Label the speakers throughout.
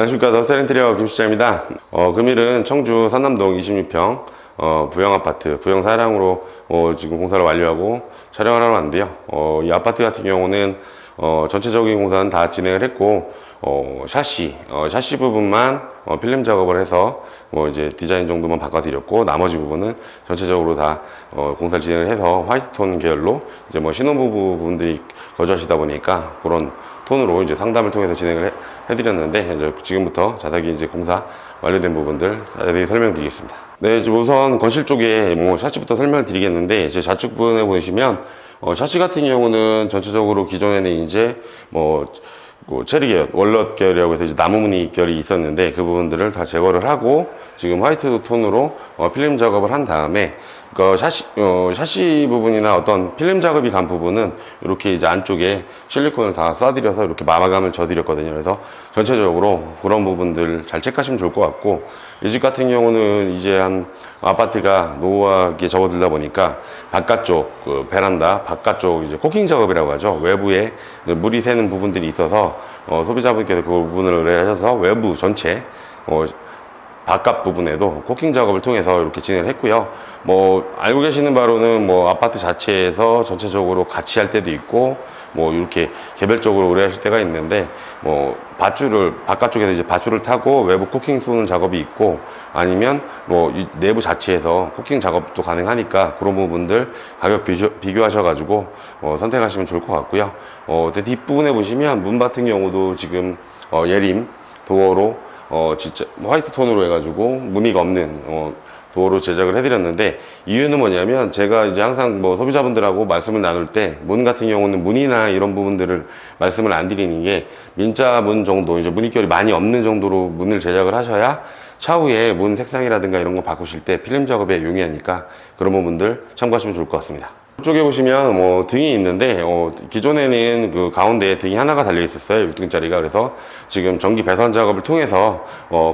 Speaker 1: 안녕하십니까. 더스타인테리어 김실장입니다. 금일은 청주 산남동 26평 부영아파트 부영 사량으로 지금 공사를 완료하고 촬영을 하러 왔는데요. 이 아파트 같은 경우는 전체적인 공사는 다 진행을 했고 샤시 부분만 필름 작업을 해서 이제 디자인 정도만 바꿔드렸고, 나머지 부분은 전체적으로 다 공사를 진행을 해서 화이트톤 계열로 이제 신혼부부 분들이 거주하시다 보니까 그런 톤으로 이제 상담을 통해서 진행을 해드렸는데, 이제 지금부터 자세히 이제 공사 완료된 부분들 자세히 설명드리겠습니다. 네, 지금 우선 거실 쪽에 샤시부터 설명을 드리겠는데, 이제 좌측 부분에 보시면 샤시 같은 경우는 전체적으로 기존에는 이제 체리 계열, 월넛 계열이라고 해서 이제 나무 무늬 결이 있었는데, 그 부분들을 다 제거를 하고 지금 화이트 톤으로 필름 작업을 한 다음에 샤시 부분이나 어떤 필름 작업이 간 부분은 이렇게 이제 안쪽에 실리콘을 다 쏴드려서 이렇게 마감을 져드렸거든요. 그래서 전체적으로 그런 부분들 잘 체크하시면 좋을 것 같고, 이 집 같은 경우는 이제 아파트가 노후하게 접어들다 보니까 바깥쪽 베란다 바깥쪽 이제 코킹 작업이라고 하죠. 외부에 물이 새는 부분들이 있어서 소비자분께서 그 부분을 의뢰하셔서 외부 전체 바깥 부분에도 코킹 작업을 통해서 이렇게 진행을 했고요. 알고 계시는 바로는 아파트 자체에서 전체적으로 같이 할 때도 있고, 이렇게 개별적으로 의뢰하실 때가 있는데, 바깥쪽에서 이제 밧줄을 타고 외부 코킹 쏘는 작업이 있고, 아니면 이 내부 자체에서 코킹 작업도 가능하니까 그런 부분들 가격 비교하셔가지고 선택하시면 좋을 것 같고요. 뒷부분에 보시면 문 같은 경우도 지금 예림 도어로 진짜 화이트 톤으로 해가지고 무늬가 없는 도어로 제작을 해드렸는데, 이유는 뭐냐면 제가 이제 항상 소비자분들하고 말씀을 나눌 때 문 같은 경우는 문이나 이런 부분들을 말씀을 안 드리는 게, 민자 문 정도 이제 무늬결이 많이 없는 정도로 문을 제작을 하셔야 차후에 문 색상이라든가 이런 거 바꾸실 때 필름 작업에 용이하니까 그런 부분들 참고하시면 좋을 것 같습니다. 이쪽에 보시면 등이 있는데, 기존에는 그 가운데에 등이 하나가 달려 있었어요. 6등짜리가. 그래서 지금 전기 배선 작업을 통해서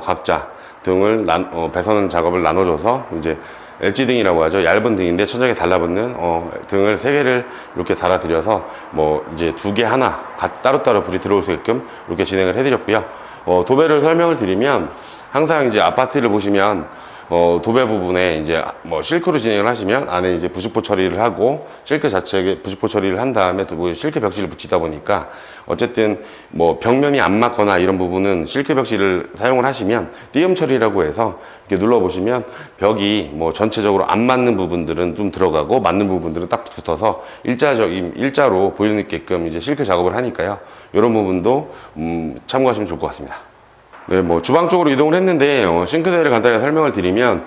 Speaker 1: 각자 등을 배선 작업을 나눠줘서 이제 LG등이라고 하죠. 얇은 등인데 천장에 달라붙는 등을 3개를 이렇게 달아드려서 이제 2개 하나 따로따로 불이 들어올 수 있게끔 이렇게 진행을 해드렸고요. 도배를 설명을 드리면, 항상 이제 아파트를 보시면 도배 부분에 이제 실크로 진행을 하시면 안에 이제 부직포 처리를 하고, 실크 자체에 부직포 처리를 한 다음에 또 실크 벽지를 붙이다 보니까 어쨌든 벽면이 안 맞거나 이런 부분은 실크 벽지를 사용을 하시면 띄움 처리라고 해서 이렇게 눌러 보시면 벽이 전체적으로 안 맞는 부분들은 좀 들어가고 맞는 부분들은 딱 붙어서 일자로 보이게끔 이제 실크 작업을 하니까요. 이런 부분도 참고하시면 좋을 것 같습니다. 네, 주방 쪽으로 이동을 했는데, 싱크대를 간단히 설명을 드리면,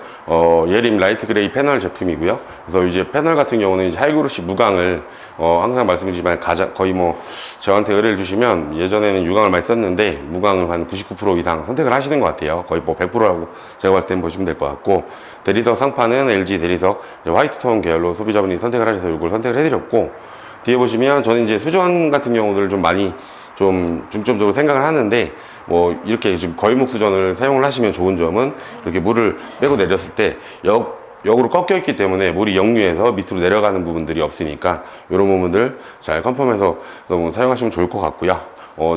Speaker 1: 예림 라이트 그레이 패널 제품이고요. 그래서 이제 패널 같은 경우는 이제 하이그로시 무광을, 항상 말씀드리지만 거의 저한테 의뢰를 주시면, 예전에는 유광을 많이 썼는데, 무광을 한 99% 이상 선택을 하시는 것 같아요. 거의 100%라고 제가 봤을 땐 보시면 될 것 같고, 대리석 상판은 LG 대리석 화이트톤 계열로 소비자분이 선택을 하셔서 이걸 선택을 해드렸고, 뒤에 보시면 저는 이제 수전 같은 경우를 좀 많이 중점적으로 생각을 하는데, 이렇게 지금 거위목 수전을 사용을 하시면 좋은 점은, 이렇게 물을 빼고 내렸을 때 역으로 꺾여 있기 때문에 물이 역류해서 밑으로 내려가는 부분들이 없으니까 이런 부분들 잘 컨펌해서 사용하시면 좋을 것 같고요.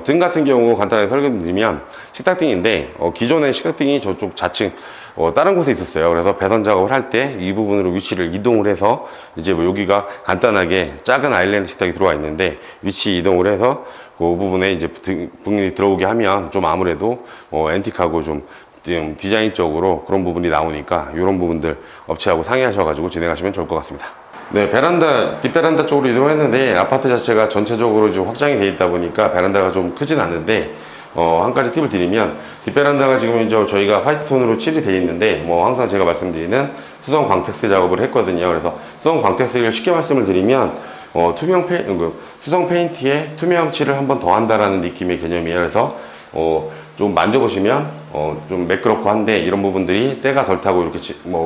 Speaker 1: 등 같은 경우 간단하게 설명드리면 식탁등인데, 기존의 식탁등이 저쪽 좌측 다른 곳에 있었어요. 그래서 배선 작업을 할 때 이 부분으로 위치를 이동을 해서 이제 여기가 간단하게 작은 아일랜드 식탁이 들어와 있는데, 위치 이동을 해서 그 부분에 이제 등이 들어오게 하면 좀 아무래도 앤틱하고 좀 디자인적으로 그런 부분이 나오니까 이런 부분들 업체하고 상의하셔가지고 진행하시면 좋을 것 같습니다. 네, 뒷베란다 쪽으로 이동했는데, 아파트 자체가 전체적으로 좀 확장이 되어 있다 보니까 베란다가 좀 크진 않는데, 한 가지 팁을 드리면, 뒷베란다가 지금 이제 저희가 화이트 톤으로 칠이 되어 있는데, 항상 제가 말씀드리는 수성 광택스 작업을 했거든요. 그래서 수성 광택스를 쉽게 말씀을 드리면, 수성 페인트에 투명 칠을 한 번 더 한다라는 느낌의 개념이에요. 그래서 좀 만져보시면 좀 매끄럽고 한데, 이런 부분들이 때가 덜 타고 이렇게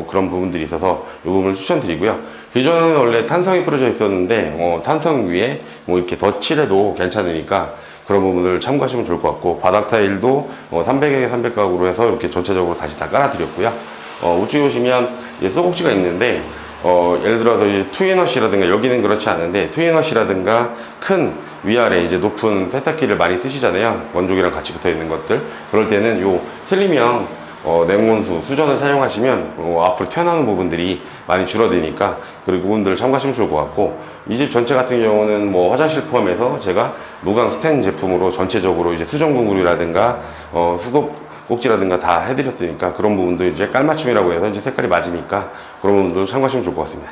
Speaker 1: 그런 부분들이 있어서 이 부분을 추천드리고요. 기존에는 원래 탄성이 뿌려져 있었는데, 탄성 위에 이렇게 더 칠해도 괜찮으니까 그런 부분을 참고하시면 좋을 것 같고, 바닥 타일도 300에 300각으로 해서 이렇게 전체적으로 다시 다 깔아드렸고요. 우측에 보시면 소복지가 있는데, 예를 들어서 이제 투이너시라든가 여기는 그렇지 않은데 투이너시라든가 큰 위아래 이제 높은 세탁기를 많이 쓰시잖아요. 원족이랑 같이 붙어 있는 것들. 그럴 때는 요 슬림형 냉온수 수전을 사용하시면 앞으로 튀어나오는 부분들이 많이 줄어드니까 그리고 그분들 참고하시면 좋을 것 같고, 이 집 전체 같은 경우는 뭐 화장실 포함해서 제가 무광 스텐 제품으로 전체적으로 이제 수전 공구류라든가 수도 꼭지라든가 다 해드렸으니까 그런 부분도 이제 깔맞춤이라고 해서 이제 색깔이 맞으니까 그런 부분도 참고하시면 좋을 것 같습니다.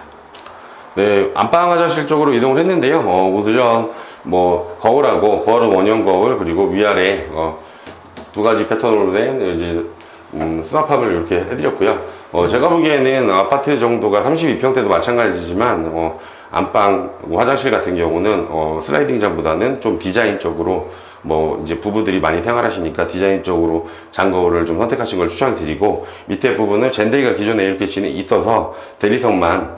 Speaker 1: 네, 안방 화장실 쪽으로 이동을 했는데요. 우선 뭐 거울은 원형 거울, 그리고 위아래 두 가지 패턴으로 된 이제 수납함을 이렇게 해드렸고요. 제가 보기에는 아파트 정도가 32평대도 마찬가지지만 안방 화장실 같은 경우는 슬라이딩장보다는 좀 디자인적으로 뭐 이제 부부들이 많이 생활하시니까 디자인적으로 장거울을 좀 선택하신 걸 추천드리고, 밑에 부분은 젠데이가 기존에 이렇게 있어서 대리석만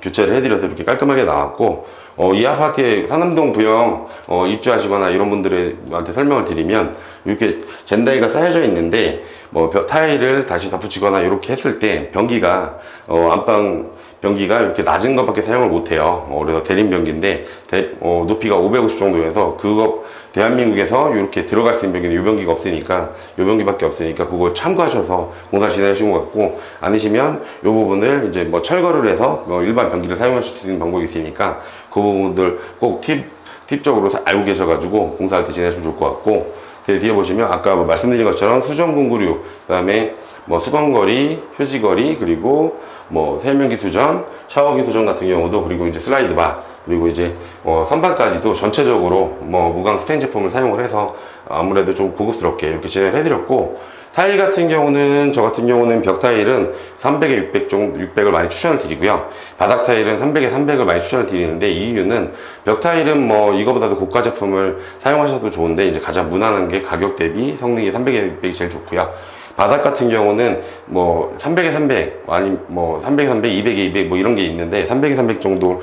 Speaker 1: 교체를 해드려서 이렇게 깔끔하게 나왔고, 이 아파트에 상남동 부영 입주하시거나 이런 분들한테 설명을 드리면 이렇게 젠데이가 쌓여져 있는데 뭐 타일을 다시 덧붙이거나 이렇게 했을 때 변기가 안방 변기가 이렇게 낮은 것밖에 사용을 못해요. 그래서 대림 변기인데 높이가 550 정도여서 그거 대한민국에서 이렇게 들어갈 수 있는 변기는 요 변기가 없으니까, 요 변기밖에 없으니까 그걸 참고하셔서 공사 진행하시는 것 같고, 아니시면 요 부분을 이제 뭐 철거를 해서 일반 변기를 사용하실 수 있는 방법이 있으니까 그 부분들 꼭 팁적으로 알고 계셔가지고 공사할 때 진행하시면 좋을 것 같고, 뒤에 보시면 아까 말씀드린 것처럼 수전 공구류, 그 다음에 뭐 수건거리, 휴지거리, 그리고 뭐 세면기 수전, 샤워기 수전 같은 경우도, 그리고 이제 슬라이드 바, 그리고 이제 선반까지도 전체적으로 뭐 무광 스텐 제품을 사용을 해서 아무래도 좀 고급스럽게 이렇게 진행을 해드렸고, 타일 같은 경우는 저 같은 경우는 벽 타일은 300에 600 정도, 600을 많이 추천을 드리고요. 바닥 타일은 300에 300을 많이 추천을 드리는데, 이 이유는 벽 타일은 뭐 이거보다도 고가 제품을 사용하셔도 좋은데 이제 가장 무난한 게 가격 대비 성능이 300에 600이 제일 좋고요. 바닥 같은 경우는 뭐 300에 300 아니 뭐 300에 300, 200에 200 뭐 이런 게 있는데 300에 300 정도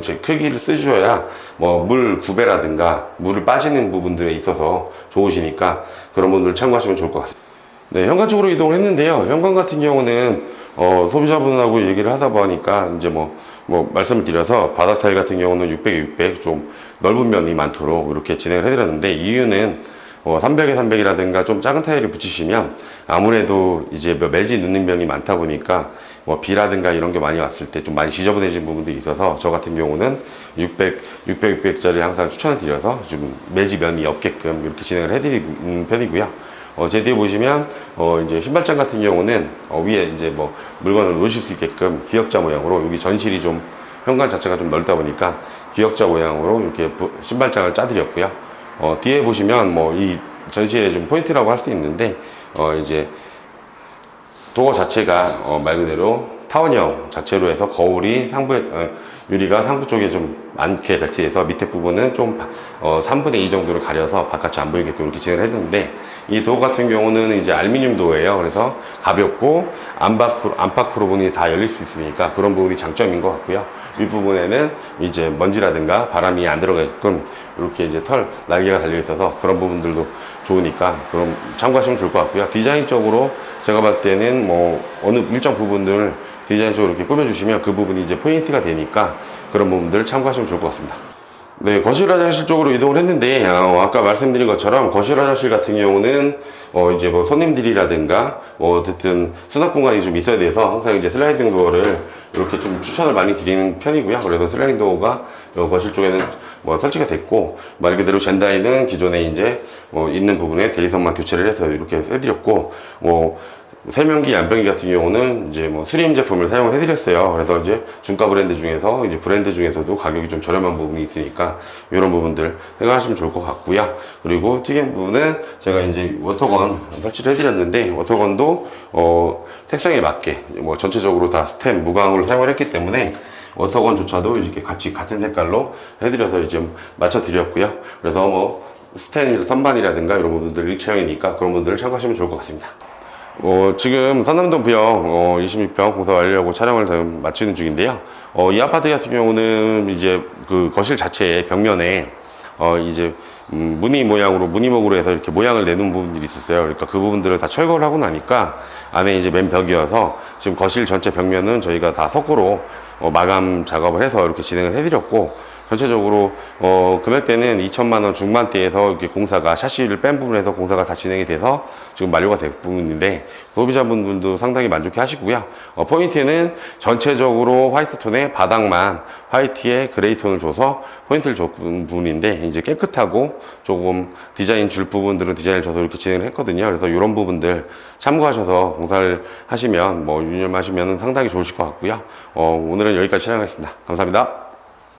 Speaker 1: 제 크기를 쓰셔야 뭐 물 구배라든가 물을 빠지는 부분들에 있어서 좋으시니까 그런 분들 참고하시면 좋을 것 같습니다. 네, 현관 쪽으로 이동을 했는데요. 현관 같은 경우는 소비자분하고 얘기를 하다 보니까 이제 뭐 말씀을 드려서 바닥 타일 같은 경우는 600에 600 좀 넓은 면이 많도록 이렇게 진행을 해드렸는데, 이유는 300에 300이라든가 좀 작은 타일을 붙이시면 아무래도 이제 매지 넣는 면이 많다 보니까 뭐 비라든가 이런 게 많이 왔을 때 좀 많이 지저분해진 부분들이 있어서 저 같은 경우는 600짜리 항상 추천을 드려서 좀 매지 면이 없게끔 이렇게 진행을 해드리는 편이고요. 제 뒤에 보시면 이제 신발장 같은 경우는 위에 이제 뭐 물건을 놓으실 수 있게끔 기역자 모양으로, 여기 전실이 좀 현관 자체가 좀 넓다 보니까 기역자 모양으로 이렇게 신발장을 짜드렸고요. 뒤에 보시면 뭐 이 전실의 좀 포인트라고 할 수 있는데 이제 도어 자체가 말 그대로 타원형 자체로 해서 거울이 상부에 유리가 상부 쪽에 좀 많게 배치해서 밑에 부분은 좀 3분의 2 정도를 가려서 바깥이 안 보이게끔 이렇게 진행을 했는데, 이 도어 같은 경우는 이제 알루미늄 도어예요. 그래서 가볍고 안팎으로 문이 다 열릴 수 있으니까 그런 부분이 장점인 것 같고요. 윗부분에는 이제 먼지라든가 바람이 안 들어가게끔 이렇게 이제 날개가 달려 있어서 그런 부분들도 좋으니까 그럼 참고하시면 좋을 것 같고요. 디자인적으로 제가 봤을 때는 뭐 어느 일정 부분들 디자인적으로 이렇게 꾸며주시면 그 부분이 이제 포인트가 되니까 그런 부분들 참고하시면 좋을 것 같습니다. 네, 거실 화장실 쪽으로 이동을 했는데 아까 말씀드린 것처럼 거실 화장실 같은 경우는 이제 뭐 손님들이라든가 어쨌든 수납 공간이 좀 있어야 돼서 항상 이제 슬라이딩 도어를 이렇게 좀 추천을 많이 드리는 편이고요. 그래서 슬라이딩 도어가 거실 쪽에는 뭐 설치가 됐고, 말 그대로 젠다이는 기존에 이제 있는 부분에 대리석만 교체를 해서 이렇게 해드렸고, 세면기, 양변기 같은 경우는 이제 뭐 수림 제품을 사용을 해드렸어요. 그래서 이제 중가 브랜드 중에서 이제 브랜드 중에서도 가격이 좀 저렴한 부분이 있으니까 이런 부분들 생각하시면 좋을 것 같고요. 그리고 튀김 부분은 제가 이제 워터건 설치를 해드렸는데, 워터건도 색상에 맞게 뭐 전체적으로 다 스텐 무광으로 사용을 했기 때문에 워터건조차도 이렇게 같이 같은 색깔로 해드려서 이제 맞춰 드렸고요. 그래서 뭐 스텐 선반이라든가 이런 부분들 일체형이니까 그런 분들을 참고하시면 좋을 것 같습니다. 지금 상남동 부영 26평 공사 완료하고 촬영을 마치는 중인데요. 이 아파트 같은 경우는 이제 그 거실 자체에 벽면에 이제 무늬목으로 해서 이렇게 모양을 내는 부분들이 있었어요. 그러니까 그 부분들을 다 철거를 하고 나니까 안에 이제 맨 벽이어서 지금 거실 전체 벽면은 저희가 다 석고로 마감 작업을 해서 이렇게 진행을 해드렸고, 전체적으로 금액대는 2천만 원 중반대에서 이렇게 공사가 샤시를 뺀 부분에서 공사가 다 진행이 돼서 지금 만료가 된 부분인데, 소비자분들도 상당히 만족해 하시고요. 포인트는 전체적으로 화이트 톤의 바닥만 화이트에 그레이 톤을 줘서 포인트를 줬던 부분인데, 이제 깨끗하고 조금 디자인 줄 부분들은 디자인을 줘서 이렇게 진행을 했거든요. 그래서 이런 부분들 참고하셔서 공사를 하시면 유념하시면 상당히 좋으실 것 같고요. 오늘은 여기까지 촬영하겠습니다. 감사합니다.